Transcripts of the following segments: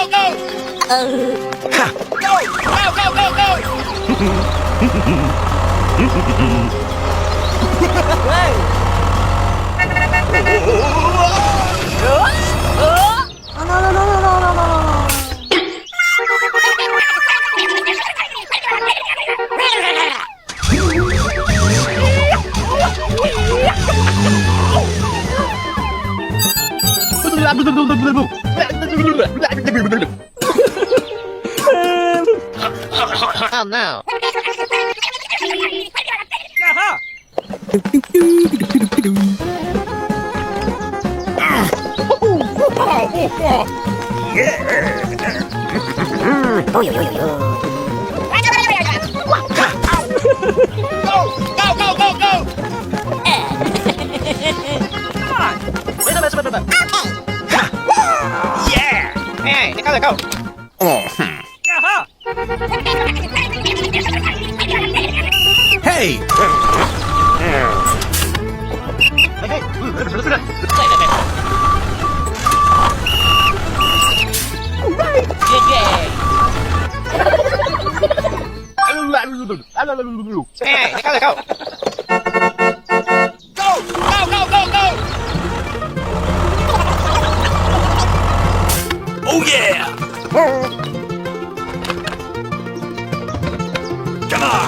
Oh no. Hey, let go. Hey! Hey, let go. Oh yeah! Come on!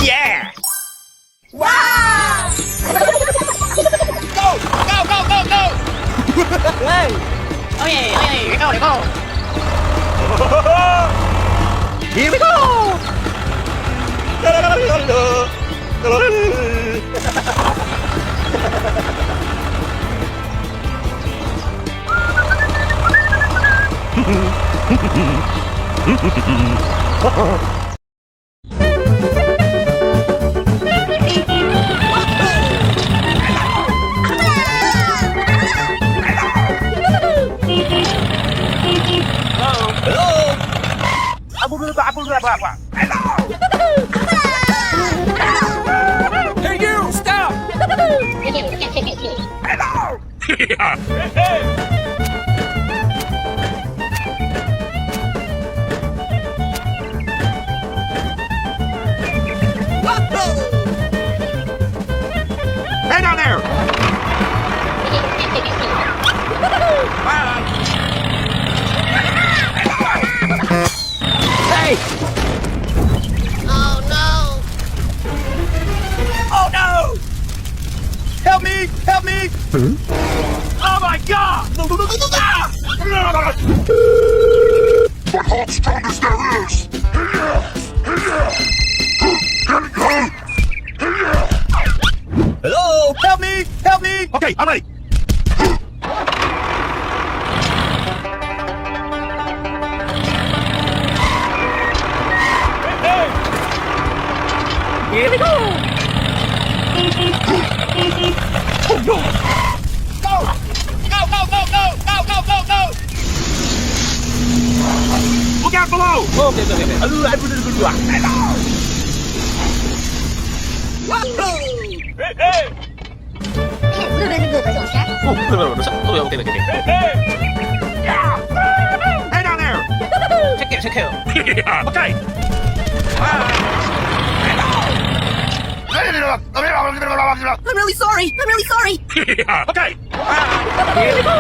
Yeah! Wow! Oh yeah, let go. Here we go! Hey you, stop! Hey down there! Hey! Oh no. Oh no! Help me! Help me! Oh my god! But how strong is there is? Hey yeah! Hello! Help me! Help me! Okay, I'm ready. Here we go! Oh no! Go! Look out below! Hey down there! Check it. Okay! I'm really sorry. Okay! Here we go!